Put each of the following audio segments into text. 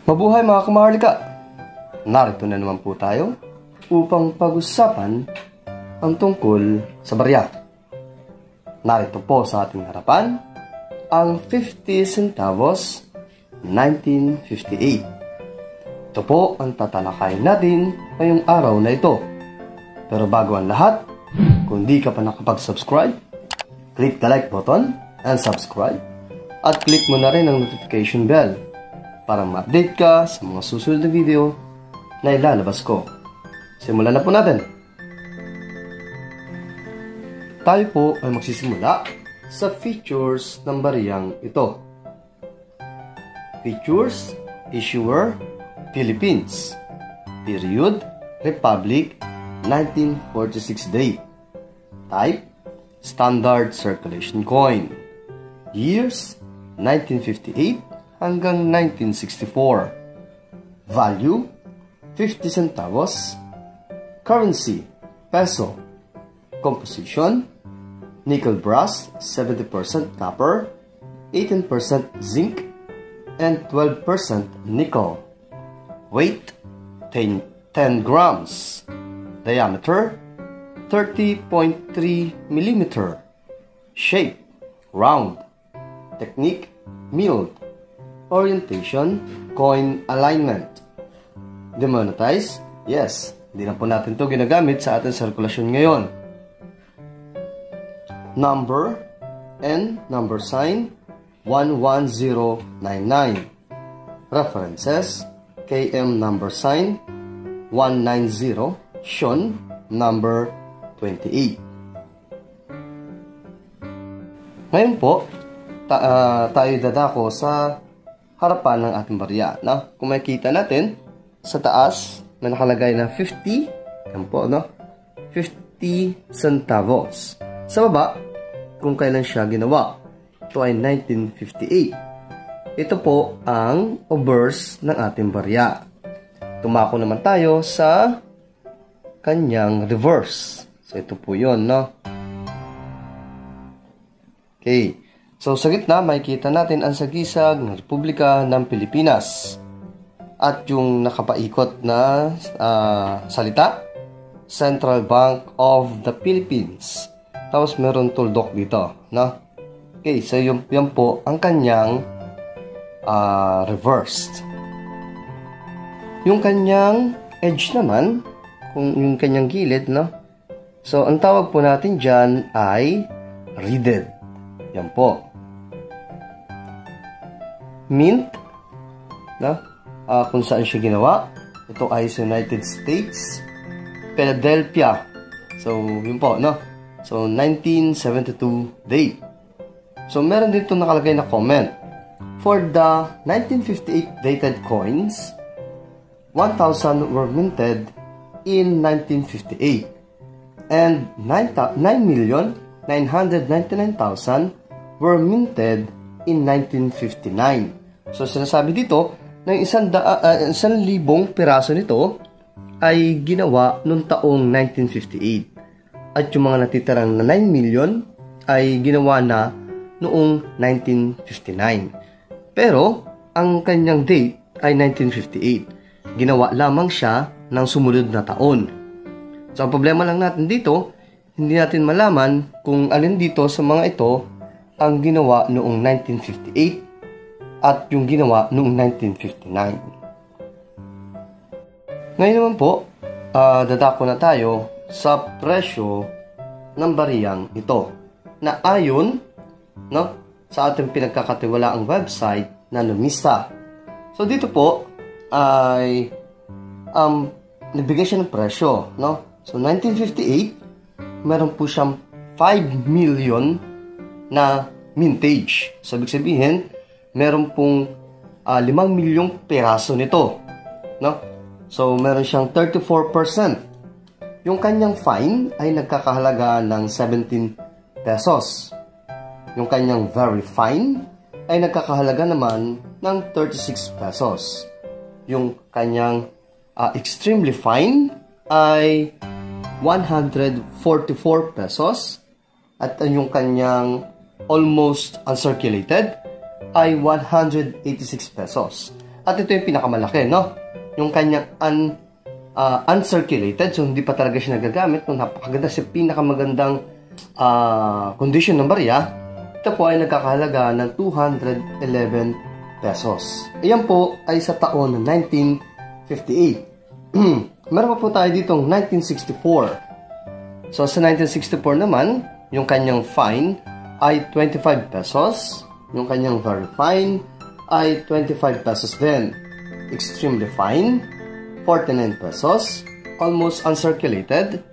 Mabuhay mga kamaharlika! Narito na naman po tayo upang pag-usapan ang tungkol sa barya. Narito po sa ating harapan ang 50 centavos 1958. Ito po ang tatalakayin natin ngayong araw na ito. Pero bago ang lahat, kung di ka pa nakapag-subscribe, click the like button and subscribe at click mo na rin ang notification bell para ma-update ka sa mga susunod na video na ilalabas ko. Simulan na po natin. Tayo po ay magsisimula sa features ng bariyang ito. Features, Issuer, Philippines. Period, Republic, 1946 date. Type, Standard Circulation Coin. Years, 1958 hanggang 1964. Value, 50 centavos. Currency, peso. Composition, nickel brass, 70% copper, 18% zinc, and 12% nickel. Weight, 10 grams. Diameter, 30.3 mm. Shape, round. Technique, milled. Orientation, coin alignment. Demonetize? Yes, hindi na po natin ito ginagamit sa ating sirkulasyon ngayon. Number and number sign 11099. References, KM number sign 190, Shun number 28. Ngayon po, tayo dadako sa harapan ng ating barya. No? Kung makikita natin, sa taas, may nakalagay na 50, yan po, no? 50 centavos. Sa baba, kung kailan siya ginawa. Ito ay 1958. Ito po ang obverse ng ating barya. Tumako naman tayo sa kanyang reverse. So, ito po yun, no? Okay. So, sa gitna, makikita natin ang sagisag ng Republika ng Pilipinas. At yung nakapaikot na salita, Central Bank of the Philippines. Tapos, meron tuldok dito, no? Okay, so yan po ang kanyang reversed. Yung kanyang edge naman, kung yung kanyang gilid, no? So, ang tawag po natin dyan ay reeded. Yan po. Mint, no? Kung saan siya ginawa. Ito ay sa United States, Philadelphia. So, yun po, no? So, 1972 date. So, meron dito nakalagay na comment. For the 1958 dated coins, 1,000 were minted in 1958 and 9,999,000 were minted in 1959. So, sinasabi dito na 1,000,000 piraso nito ay ginawa noong taong 1958. At yung mga natitirang na 9 million ay ginawa na noong 1959. Pero, ang kanyang date ay 1958. Ginawa lamang siya ng sumunod na taon. So, ang problema lang natin dito, hindi natin malaman kung alin dito sa mga ito ang ginawa noong 1958 at yung ginawa noong 1959. Ngayon naman po, dadako na tayo sa presyo ng bariyang ito na ayon, no, sa ating pinagkakatiwalaang website na Numista. So dito po ay nabigay siya ng presyo, no? So 1958, meron po siyang 5 million na mintage. So ibig sabihin, meron pong 5 milyong piraso nito, no? So meron siyang 34%. Yung kanyang fine ay nagkakahalaga ng 17 pesos. Yung kanyang very fine ay nagkakahalaga naman ng 36 pesos. Yung kanyang extremely fine ay 144 pesos. At yung kanyang almost uncirculated ay 186 pesos. At ito yung pinakamalaki, no? Yung kanyang uncirculated, so hindi pa talaga siya nagagamit. Kung napakaganda siya, pinakamagandang condition ng barya, ito po ay nagkakahalaga ng 211 pesos. Ayan po ay sa taon ng 1958. Meron pa po tayo ditong 1964. So sa 1964 naman, yung kanyang fine ay 25 pesos. Yung kanyang very fine ay 25 pesos din. Extremely fine, 49 pesos. Almost uncirculated,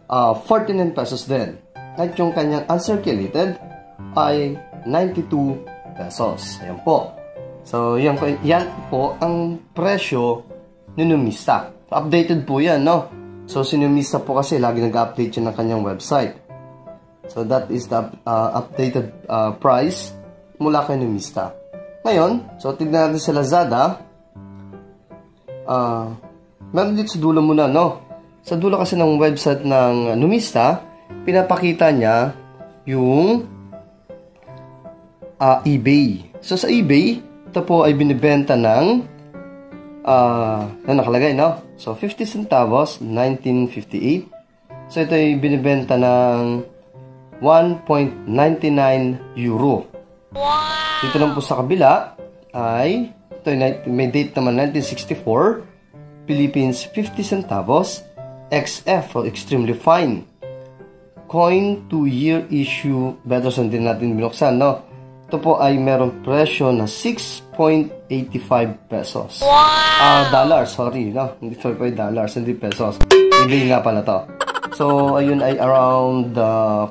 49 pesos din. At yung kanyang uncirculated ay 92 pesos. Ayan po. So, yan po ang presyo ni Numista. Updated po yan, no? So, si Numista po kasi lagi nag-update yan ng kanyang website. So, that is the updated price mula kay Numista. Ngayon, so tignan natin sa Lazada. Meron dito sa dulo muna, no? Sa dulo kasi ng website ng Numista, pinapakita niya yung eBay. So sa eBay, ito po ay binibenta ng na nakalagay, no? So 50 centavos, 1958. So ito ay binibenta ng 1.99 euro. Dito lang po sa kabila ay ito, may date naman 1964, Philippines 50 centavos, XF or extremely fine. Coin 2-year issue, better din natin binuksan, no? Ito po ay meron presyo na 6.85 pesos. Dollars, sorry, no? Hindi po dollars, hindi pesos. eBay nga pala to. So, ayun ay around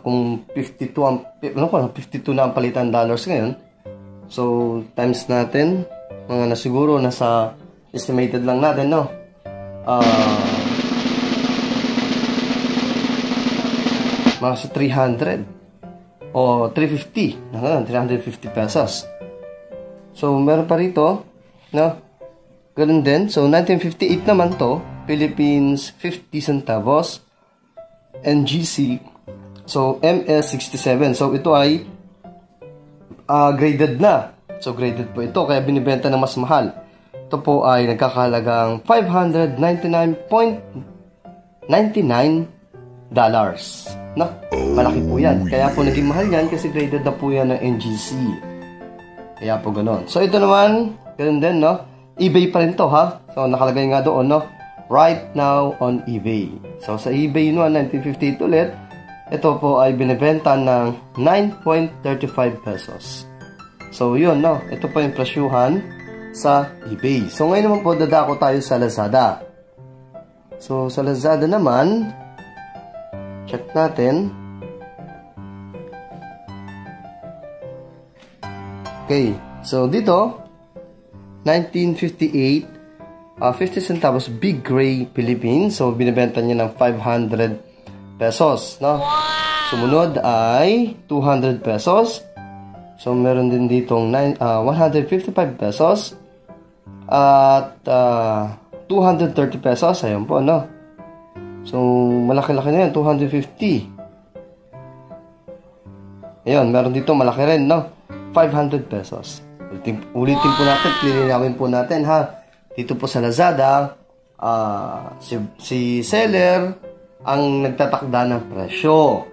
kung 52 na ang palitan dollars ngayon. So, times natin, mga nasiguro nasa estimated lang natin, no? Mga sa 300 o 350, 350 pesos. So, meron pa rito, no? Ganun din. So, 1958 naman to, Philippines 50 centavos, NGC, so MS67. So ito ay graded na. So graded po ito, kaya binibenta ng mas mahal. Ito po ay nagkakahalagang $599.99. No? Malaki po yan. Kaya po naging mahal yan kasi graded na po yan ng NGC. Kaya po ganoon. So ito naman, ganun din, no? eBay pa rin to, ha? So nakalagay nga doon, no? Right now on eBay. So sa eBay noon 1958 ulit, ito po ay binibenta ng 9.35 pesos. So yun, no, ito po yung presyuhan sa eBay. So ngayon naman po dadako tayo sa Lazada. So sa Lazada naman, check natin. Okay, so dito 1958 50 centavos Big Gray Philippines. So, binibenta niya ng 500 pesos, no? Sumunod ay 200 pesos. So, meron din ditong 155 pesos. At 230 pesos. Ayun po, no? So, malaki-laki na yan. 250. Ayun, meron dito malaki rin, no? 500 pesos. Ulitin po natin, lilinawin po natin, ha? Dito po sa Lazada, si seller ang nagtatakda ng presyo.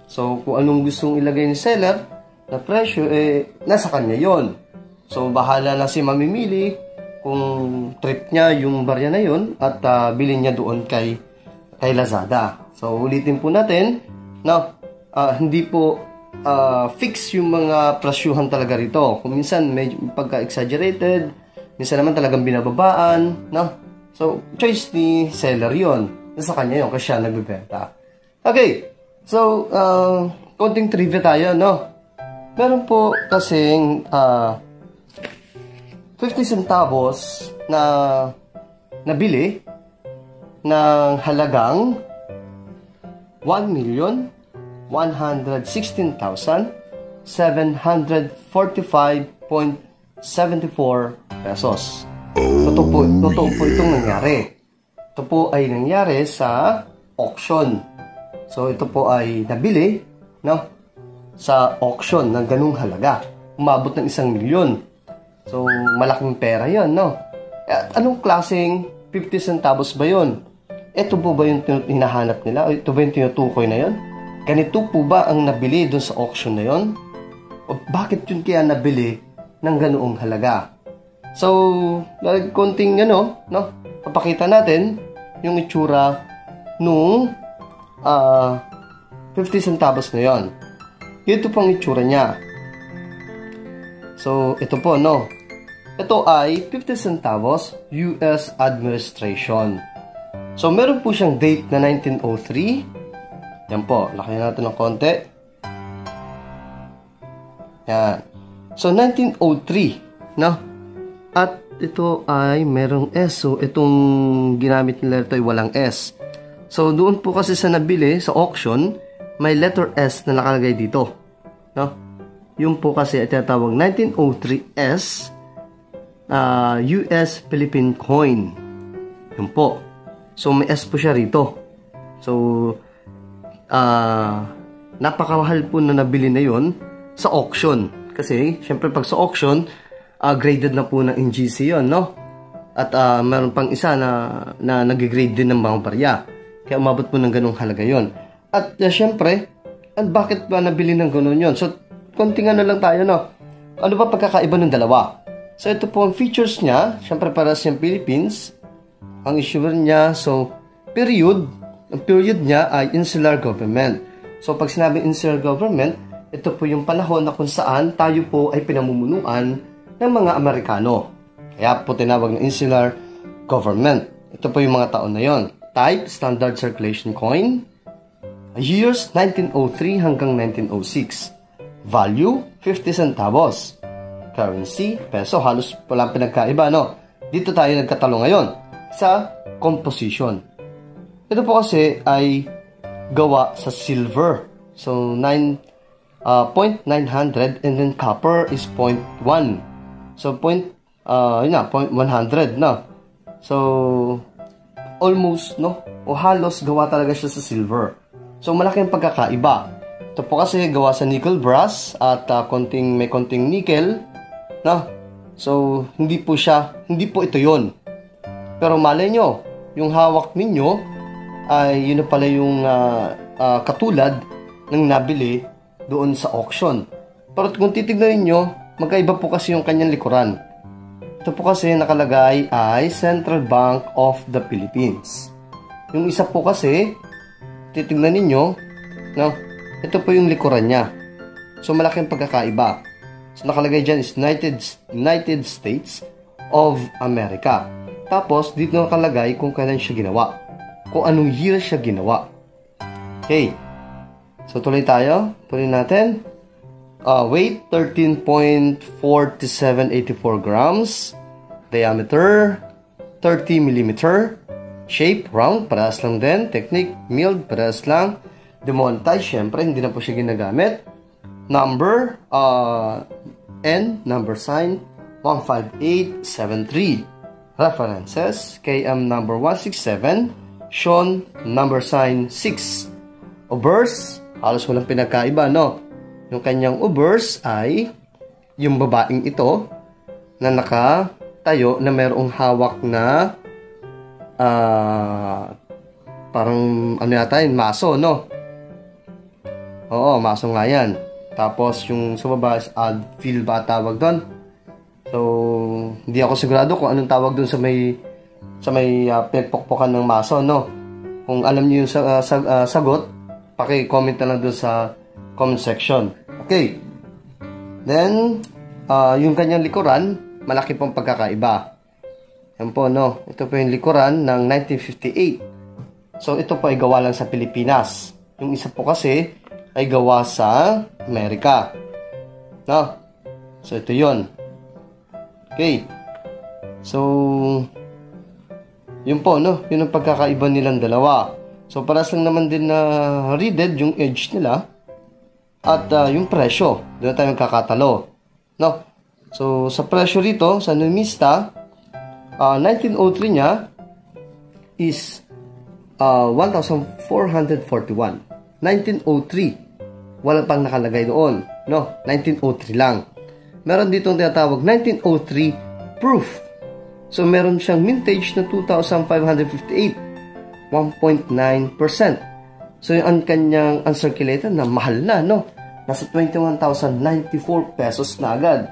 So, kung anong gustong ilagay ni seller na presyo, nasa kanya yon. So, bahala na si mamimili kung trip niya yung barya na yon at bilhin niya doon kay Lazada. So, ulitin po natin, no, hindi po fix yung mga presyuhan talaga rito. Kung minsan medyo pagka-exaggerated, minsan naman talagang binababaan, no? So, choice ni seller yon. Nasa kanya yun, kasi siya nagbibenta. Okay, so, konting trivia tayo, no? Meron po kasing 50 centavos na nabili ng halagang 1,116,745.74 pesos. Totoo po itong nangyari. Ito po ay nangyari sa auction. So, ito po ay nabili, no, sa auction ng ganung halaga. Umabot ng 1,000,000. So, malaking pera yon, no? At anong klaseng 50 centavos ba yon? Ito po ba yung hinahanap nila? O ito ba yung tinutukoy na yon? Ganito po ba ang nabili doon sa auction na yon? O bakit yun kaya nabili ng ganoong halaga? So, konting no? Papakita natin yung itsura nung 50 centavos na yon. Ito pong itsura niya. So, ito po, no? Ito ay 50 centavos US administration. So, meron po siyang date na 1903. Yan po, laki natin ng konti. Yan. So, 1903, no? At ito ay merong S. So, itong ginamit nila ito ay walang S. So, doon po kasi sa nabili, sa auction, may letter S na nakalagay dito. No? Yung po kasi ay tinatawag 1903S US Philippine coin. Yun po. So, may S po siya rito. So, napakamahal po na nabili na yun sa auction. Kasi, syempre pag sa auction, graded na po ng NGC yun, no? At meron pang isa na nag-grade din ng mga barya. Kaya umabot po ng ganung halaga yun. At syempre, bakit ba nabili ng ganun yun? So, konting lang tayo, no? Ano ba pagkakaiba ng dalawa? So, ito po ang features niya. Syempre, para siyang Philippines. Ang issuer niya, so, ang period niya ay insular government. So, pag sinabi insular government, ito po yung panahon na kung saan tayo po ay pinamumunuan ng mga Amerikano. Kaya po tinawag na insular government. Ito po yung mga taon na yon. Type, standard circulation coin. Years, 1903 hanggang 1906. Value, 50 centavos. Currency, peso. Halos walang pinagkaiba, no? Dito tayo nagkatalo ngayon sa composition. Ito po kasi ay gawa sa silver. So, 0.900 and then copper is 0.1. So, 0.100, no? So, almost, no? O halos gawa talaga siya sa silver. So, malaking pagkakaiba. Ito po kasi gawa sa nickel brass at may konting nickel, no? So, hindi po ito yon. Pero malay nyo, yung hawak ninyo ay yun na pala yung katulad ng nabili doon sa auction. Pero kung titignan niyo, magkaiba po kasi yung kanyang likuran. Ito po kasi nakalagay ay Central Bank of the Philippines. Yung isa po kasi, titignan ninyo, no? Ito po yung likuran niya. So, malaking pagkakaiba. So, nakalagay dyan is United States of America. Tapos, dito nakalagay kung kailan siya ginawa. Kung anong year siya ginawa. Okay. So, tuloy tayo. Tuloy natin. Weight, 13.4784 grams. Diameter, 30 mm. Shape, round, parehas lang din. Technique, milled, parehas lang. Demonetize, syempre, hindi na po siya ginagamit. Number, N, number sign, 15873. References, KM number 167, Sean, number sign 6. Obverse, halos walang pinagkaiba, no? Yung kanyang obverse ay yung babaeng ito na nakatayo na mayroong hawak na parang ano yata yun, maso, no? Oo, maso nga yan. Tapos yung sa baba is Advil ba tawag doon? So, hindi ako sigurado kung anong tawag doon sa may pinagpokpokan ng maso, no? Kung alam niyo yung sagot, paki-comment na lang doon sa comment section. Okay. Then, yung kanyang likuran, malaki pong pagkakaiba. Yan po, no? Ito po yung likuran ng 1958. So, ito po ay gawa lang sa Pilipinas. Yung isa po kasi ay gawa sa Amerika. No? So, ito yun. Okay. So, yun po, no? Yun ang pagkakaiba nilang dalawa. So, paras lang naman din na reeded yung edge nila. At yung presyo. Doon tayo magkakatalo. No? So, sa presyo rito, sa Numista, 1903 niya is 1,441. 1903. Wala pang nakalagay doon. No? 1903 lang. meron ditong tinatawag 1903 proof. So, meron siyang mintage na 2,558, 1.9%. So, yung kanyang uncirculated na mahal na, no? Nasa 21,094 pesos na agad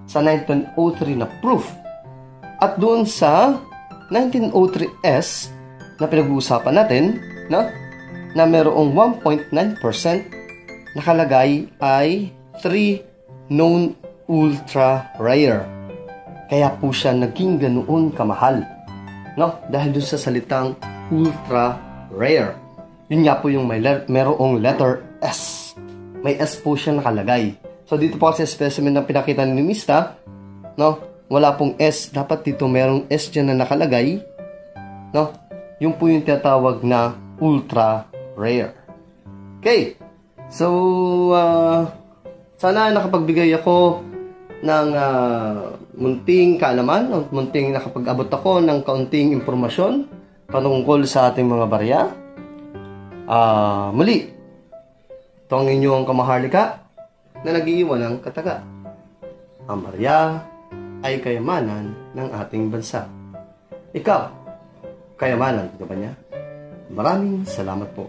sa 1903 na proof. At doon sa 1903S na pinag-uusapan natin, no? Na merong 1.9% nakalagay ay 3 known ultra rare. Kaya po siya naging ganoon kamahal, no? Dahil doon sa salitang ultra rare. Yun nga po yung merong letter S. May S po siya nakalagay. So dito po kasi specimen na pinakita ni Mista, no? Wala pong S. Dapat dito merong S dyan na nakalagay, no? Yung po yung tinatawag na ultra rare. Okay. So, sana nakapagbigay ako ng munting kaalaman o munting nakapag-abot ako ng kaunting impormasyon patungkol sa ating mga barya. Muli, ito ang inyong kamaharlika na nag-iiwan ng kataga. Ang barya ay kayamanan ng ating bansa. Ikaw, kayamanan ka ba niya? Maraming salamat po.